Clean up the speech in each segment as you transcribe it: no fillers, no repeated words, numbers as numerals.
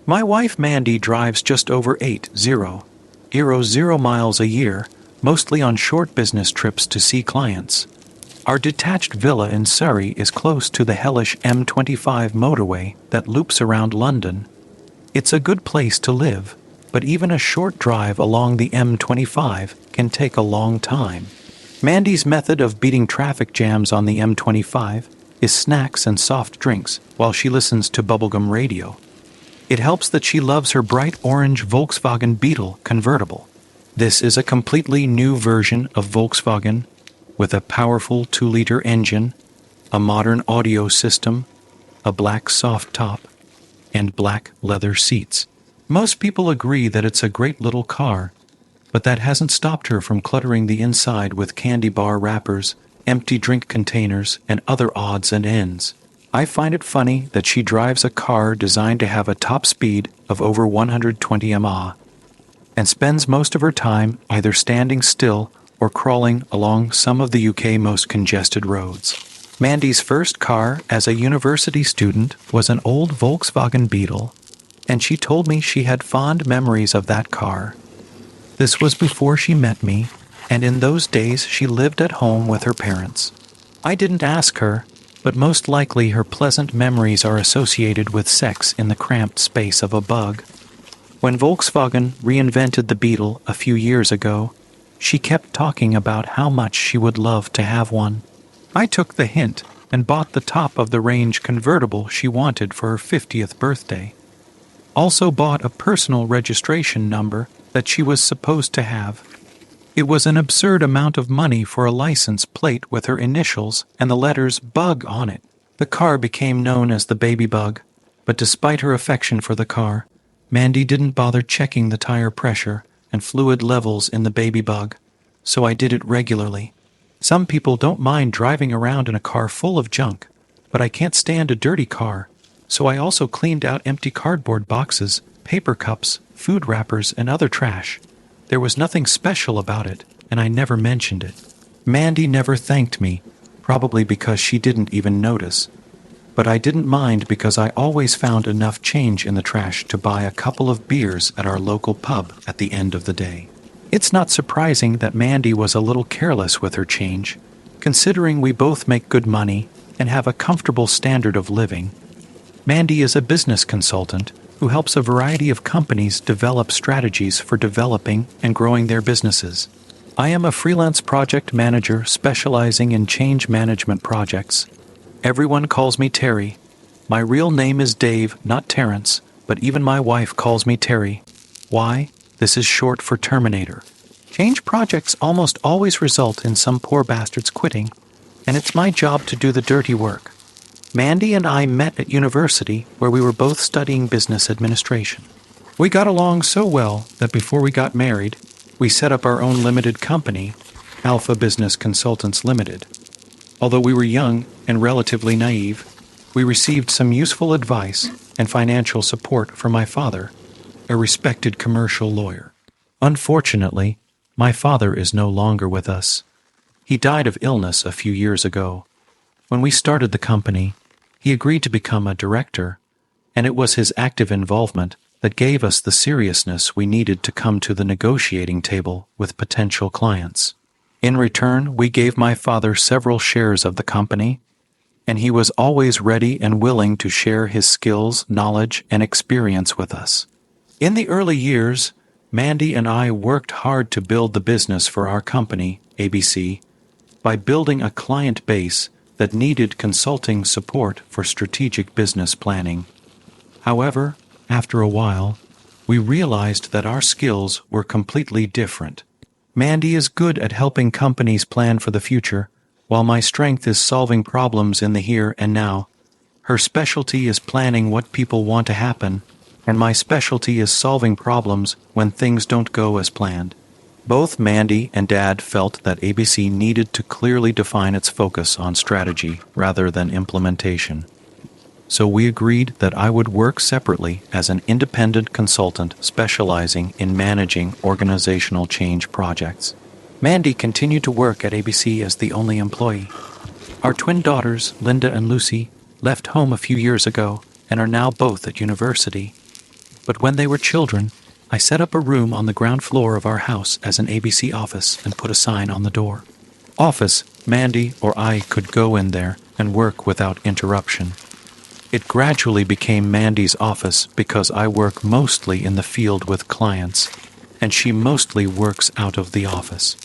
My wife Mandy drives just over 80 miles a year, mostly on short business trips to see clients. Our detached villa in Surrey is close to the hellish M25 motorway that loops around London. It's a good place to live, but even a short drive along the M25 can take a long time. Mandy's method of beating traffic jams on the M25 is snacks and soft drinks while she listens to bubblegum radio. It helps that she loves her bright orange Volkswagen Beetle convertible. This is a completely new version of Volkswagen with a powerful 2-liter engine, a modern audio system, a black soft top, and black leather seats. Most people agree that it's a great little car, but that hasn't stopped her from cluttering the inside with candy bar wrappers, empty drink containers, and other odds and ends. I find it funny that she drives a car designed to have a top speed of over 120 mph and spends most of her time either standing still or crawling along some of the UK's most congested roads. Mandy's first car as a university student was an old Volkswagen Beetle, and she told me she had fond memories of that car. This was before she met me, and in those days she lived at home with her parents. I didn't ask her, but most likely her pleasant memories are associated with sex in the cramped space of a bug. When Volkswagen reinvented the Beetle a few years ago, she kept talking about how much she would love to have one. I took the hint and bought the top-of-the-range convertible she wanted for her 50th birthday. Also bought a personal registration number that she was supposed to have. It was an absurd amount of money for a license plate with her initials and the letters Bug on it. The car became known as the Baby Bug, but despite her affection for the car, Mandy didn't bother checking the tire pressure and fluid levels in the Baby Bug, so I did it regularly. Some people don't mind driving around in a car full of junk, but I can't stand a dirty car, so I also cleaned out empty cardboard boxes, paper cups, food wrappers, and other trash. There was nothing special about it, and I never mentioned it. Mandy never thanked me, probably because she didn't even notice. But I didn't mind because I always found enough change in the trash to buy a couple of beers at our local pub at the end of the day. It's not surprising that Mandy was a little careless with her change, considering we both make good money and have a comfortable standard of living. Mandy is a business consultant who helps a variety of companies develop strategies for developing and growing their businesses. I am a freelance project manager specializing in change management projects. Everyone calls me Terry. My real name is Dave, not Terrence, but even my wife calls me Terry. Why? This is short for Terminator. Change projects almost always result in some poor bastards quitting, and it's my job to do the dirty work. Mandy and I met at university where we were both studying business administration. We got along so well that before we got married, we set up our own limited company, Alpha Business Consultants Limited. Although we were young and relatively naive, we received some useful advice and financial support from my father, a respected commercial lawyer. Unfortunately, my father is no longer with us. He died of illness a few years ago. When we started the company, he agreed to become a director, and it was his active involvement that gave us the seriousness we needed to come to the negotiating table with potential clients. In return, we gave my father several shares of the company, and he was always ready and willing to share his skills, knowledge, and experience with us. In the early years, Mandy and I worked hard to build the business for our company, ABC, by building a client base that needed consulting support for strategic business planning. However, after a while, we realized that our skills were completely different. Mandy is good at helping companies plan for the future, while my strength is solving problems in the here and now. Her specialty is planning what people want to happen, and my specialty is solving problems when things don't go as planned. Both Mandy and Dad felt that ABC needed to clearly define its focus on strategy rather than implementation. So we agreed that I would work separately as an independent consultant specializing in managing organizational change projects. Mandy continued to work at ABC as the only employee. Our twin daughters, Linda and Lucy, left home a few years ago and are now both at university. But when they were children, I set up a room on the ground floor of our house as an ABC office and put a sign on the door. Office, Mandy or I could go in there and work without interruption. It gradually became Mandy's office because I work mostly in the field with clients, and she mostly works out of the office.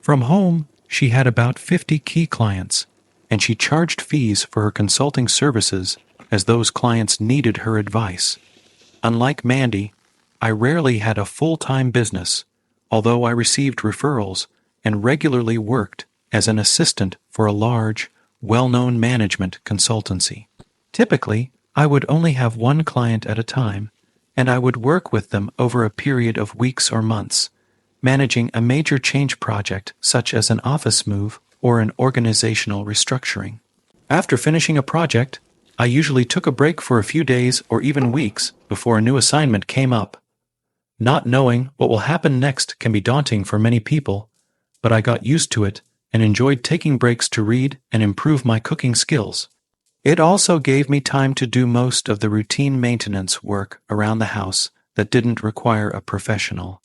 From home, she had about 50 key clients, and she charged fees for her consulting services as those clients needed her advice. Unlike Mandy, I rarely had a full-time business, although I received referrals and regularly worked as an assistant for a large, well-known management consultancy. Typically, I would only have one client at a time, and I would work with them over a period of weeks or months, managing a major change project such as an office move or an organizational restructuring. After finishing a project, I usually took a break for a few days or even weeks before a new assignment came up. Not knowing what will happen next can be daunting for many people, but I got used to it and enjoyed taking breaks to read and improve my cooking skills. It also gave me time to do most of the routine maintenance work around the house that didn't require a professional.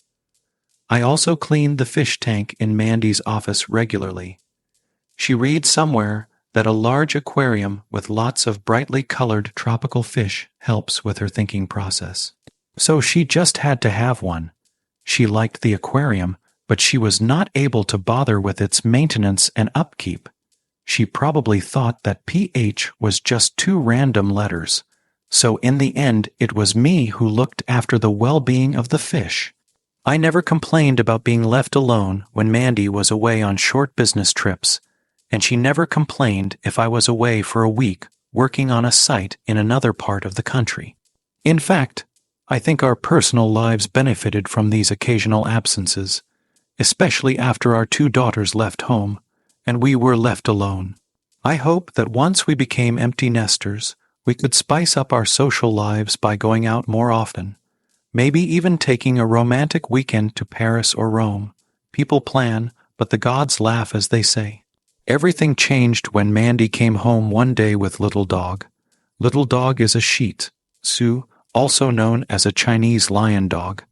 I also cleaned the fish tank in Mandy's office regularly. She reads somewhere that a large aquarium with lots of brightly colored tropical fish helps with her thinking process. So she just had to have one. She liked the aquarium, but she was not able to bother with its maintenance and upkeep. She probably thought that PH was just two random letters, so in the end it was me who looked after the well-being of the fish. I never complained about being left alone when Mandy was away on short business trips, and she never complained if I was away for a week working on a site in another part of the country. In fact, I think our personal lives benefited from these occasional absences, especially after our two daughters left home, and we were left alone. I hope that once we became empty nesters, we could spice up our social lives by going out more often, maybe even taking a romantic weekend to Paris or Rome. People plan, but the gods laugh, as they say. Everything changed when Mandy came home one day with Little Dog. Little Dog is a Shih Tzu, also known as a Chinese lion dog.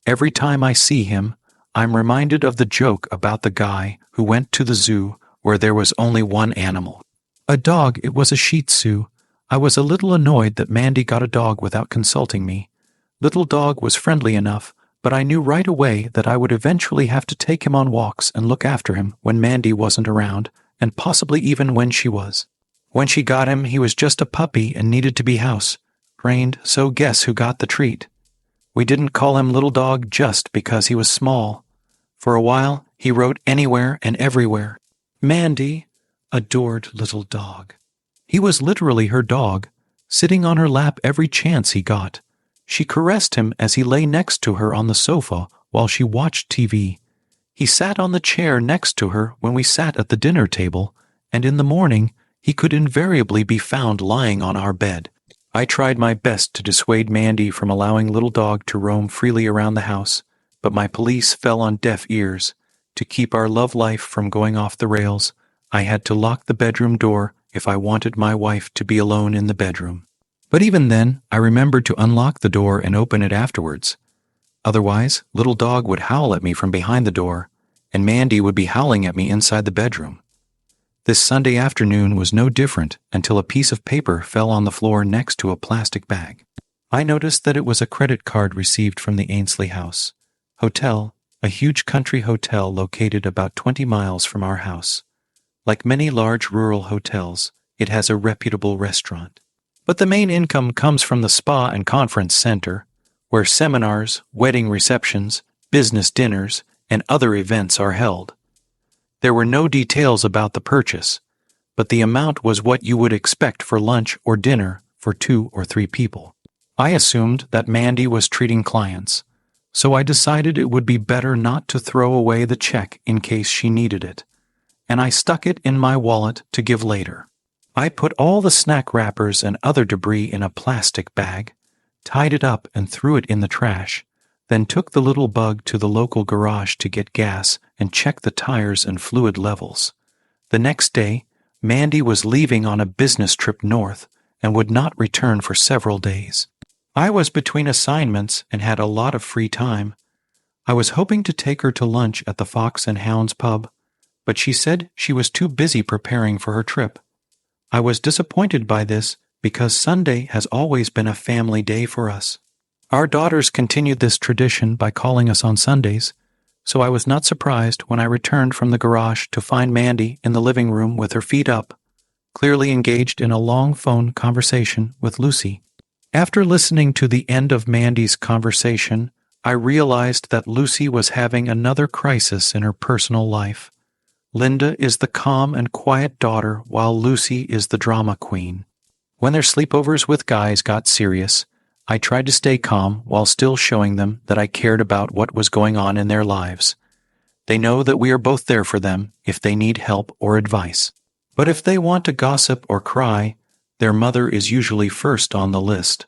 Every time I see him, I'm reminded of the joke about the guy who went to the zoo where there was only one animal. A dog. It was a Shih Tzu. I was a little annoyed that Mandy got a dog without consulting me. Little Dog was friendly enough, but I knew right away that I would eventually have to take him on walks and look after him when Mandy wasn't around, and possibly even when she was. When she got him, he was just a puppy and needed to be house-trained, so guess who got the treat? We didn't call him Little Dog just because he was small. For a while, he rode anywhere and everywhere. Mandy adored Little Dog. He was literally her dog, sitting on her lap every chance he got. She caressed him as he lay next to her on the sofa while she watched TV. He sat on the chair next to her when we sat at the dinner table, and in the morning he could invariably be found lying on our bed. I tried my best to dissuade Mandy from allowing Little Dog to roam freely around the house, but my police fell on deaf ears. To keep our love life from going off the rails, I had to lock the bedroom door if I wanted my wife to be alone in the bedroom. But even then, I remembered to unlock the door and open it afterwards. Otherwise, Little Dog would howl at me from behind the door, and Mandy would be howling at me inside the bedroom. This Sunday afternoon was no different until a piece of paper fell on the floor next to a plastic bag. I noticed that it was a credit card received from the Ainsley House Hotel, a huge country hotel located about 20 miles from our house. Like many large rural hotels, it has a reputable restaurant. But the main income comes from the spa and conference center, where seminars, wedding receptions, business dinners, and other events are held. There were no details about the purchase, but the amount was what you would expect for lunch or dinner for 2 or 3 people. I assumed that Mandy was treating clients, so I decided it would be better not to throw away the check in case she needed it, and I stuck it in my wallet to give later. I put all the snack wrappers and other debris in a plastic bag, tied it up and threw it in the trash, then took the little bug to the local garage to get gas and check the tires and fluid levels. The next day, Mandy was leaving on a business trip north and would not return for several days. I was between assignments and had a lot of free time. I was hoping to take her to lunch at the Fox and Hounds pub, but she said she was too busy preparing for her trip. I was disappointed by this because Sunday has always been a family day for us. Our daughters continued this tradition by calling us on Sundays, so I was not surprised when I returned from the garage to find Mandy in the living room with her feet up, clearly engaged in a long phone conversation with Lucy. After listening to the end of Mandy's conversation, I realized that Lucy was having another crisis in her personal life. Linda is the calm and quiet daughter, while Lucy is the drama queen. When their sleepovers with guys got serious, I tried to stay calm while still showing them that I cared about what was going on in their lives. They know that we are both there for them if they need help or advice. But if they want to gossip or cry, their mother is usually first on the list.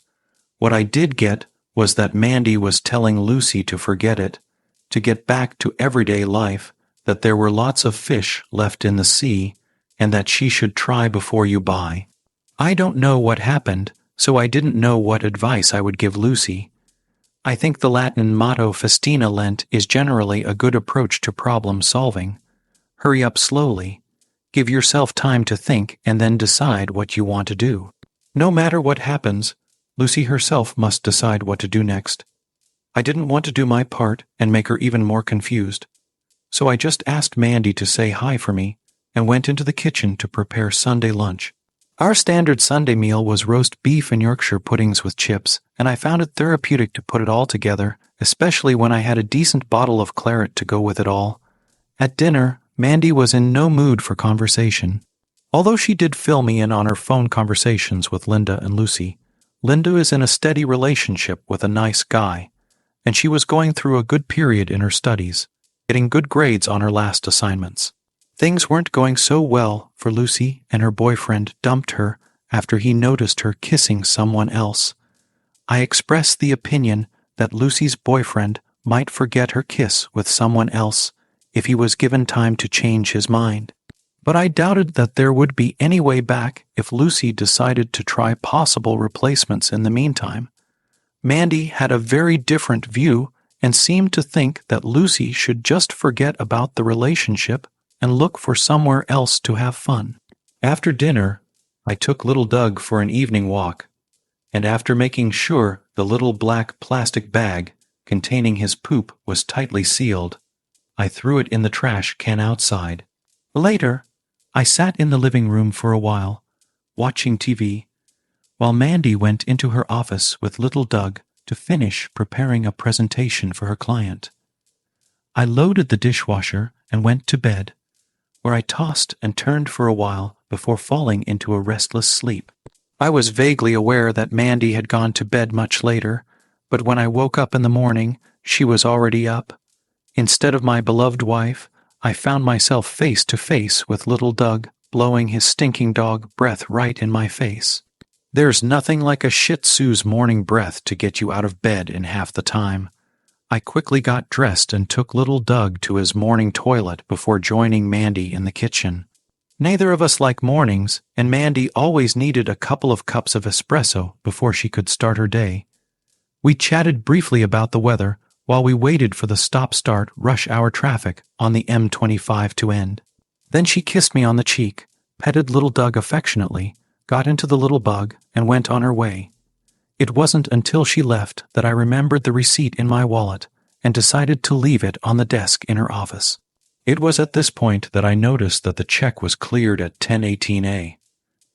What I did get was that Mandy was telling Lucy to forget it, to get back to everyday life, that there were lots of fish left in the sea, and that she should try before you buy. I don't know what happened, so I didn't know what advice I would give Lucy. I think the Latin motto Festina Lent is generally a good approach to problem solving. Hurry up slowly. Give yourself time to think and then decide what you want to do. No matter what happens, Lucy herself must decide what to do next. I didn't want to do my part and make her even more confused, so I just asked Mandy to say hi for me and went into the kitchen to prepare Sunday lunch. Our standard Sunday meal was roast beef and Yorkshire puddings with chips, and I found it therapeutic to put it all together, especially when I had a decent bottle of claret to go with it all. At dinner, Mandy was in no mood for conversation. Although she did fill me in on her phone conversations with Linda and Lucy, Linda is in a steady relationship with a nice guy, and she was going through a good period in her studies, getting good grades on her last assignments. Things weren't going so well for Lucy, and her boyfriend dumped her after he noticed her kissing someone else. I expressed the opinion that Lucy's boyfriend might forget her kiss with someone else if he was given time to change his mind. But I doubted that there would be any way back if Lucy decided to try possible replacements in the meantime. Mandy had a very different view and seemed to think that Lucy should just forget about the relationship and look for somewhere else to have fun. After dinner, I took little Doug for an evening walk, and after making sure the little black plastic bag containing his poop was tightly sealed, I threw it in the trash can outside. Later, I sat in the living room for a while, watching TV, while Mandy went into her office with little Doug to finish preparing a presentation for her client. I loaded the dishwasher and went to bed, where I tossed and turned for a while before falling into a restless sleep. I was vaguely aware that Mandy had gone to bed much later, but when I woke up in the morning, she was already up. Instead of my beloved wife, I found myself face to face with little Doug, blowing his stinking dog breath right in my face. There's nothing like a Shih Tzu's morning breath to get you out of bed in half the time. I quickly got dressed and took little Doug to his morning toilet before joining Mandy in the kitchen. Neither of us like mornings, and Mandy always needed a couple of cups of espresso before she could start her day. We chatted briefly about the weather while we waited for the stop-start rush hour traffic on the M25 to end. Then she kissed me on the cheek, petted little Doug affectionately, got into the little bug, and went on her way. It wasn't until she left that I remembered the receipt in my wallet and decided to leave it on the desk in her office. It was at this point that I noticed that the check was cleared at 10:18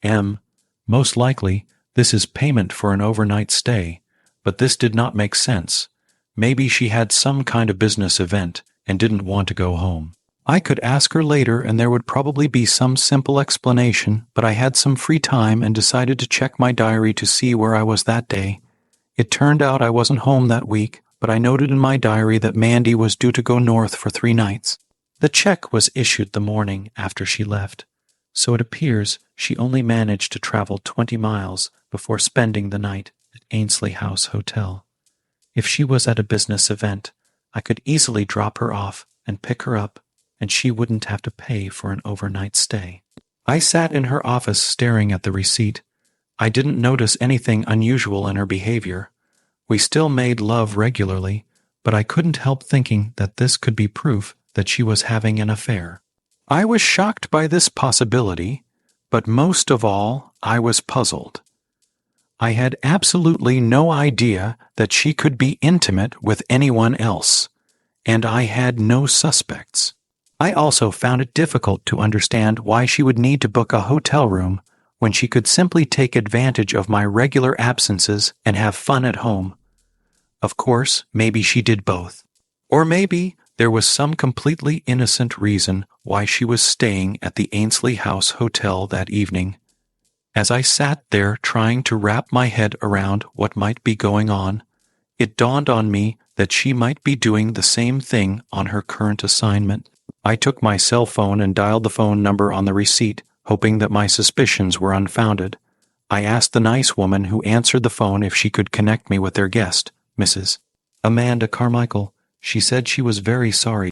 a.m. Most likely, this is payment for an overnight stay, but this did not make sense. Maybe she had some kind of business event and didn't want to go home. I could ask her later and there would probably be some simple explanation, but I had some free time and decided to check my diary to see where I was that day. It turned out I wasn't home that week, but I noted in my diary that Mandy was due to go north for 3 nights. The check was issued the morning after she left, so it appears she only managed to travel 20 miles before spending the night at Ainsley House Hotel. If she was at a business event, I could easily drop her off and pick her up, and she wouldn't have to pay for an overnight stay. I sat in her office staring at the receipt. I didn't notice anything unusual in her behavior, We still made love regularly, but I couldn't help thinking that this could be proof that she was having an affair. I was shocked by this possibility, but most of all, I was puzzled. I had absolutely no idea that she could be intimate with anyone else, and I had no suspects. I also found it difficult to understand why she would need to book a hotel room when she could simply take advantage of my regular absences and have fun at home. Of course, maybe she did both. Or maybe there was some completely innocent reason why she was staying at the Ainsley House Hotel that evening. As I sat there trying to wrap my head around what might be going on, it dawned on me that she might be doing the same thing on her current assignment. I took my cell phone and dialed the phone number on the receipt, hoping that my suspicions were unfounded. I asked the nice woman who answered the phone if she could connect me with their guest, Mrs. Amanda Carmichael. She said she was very sorry.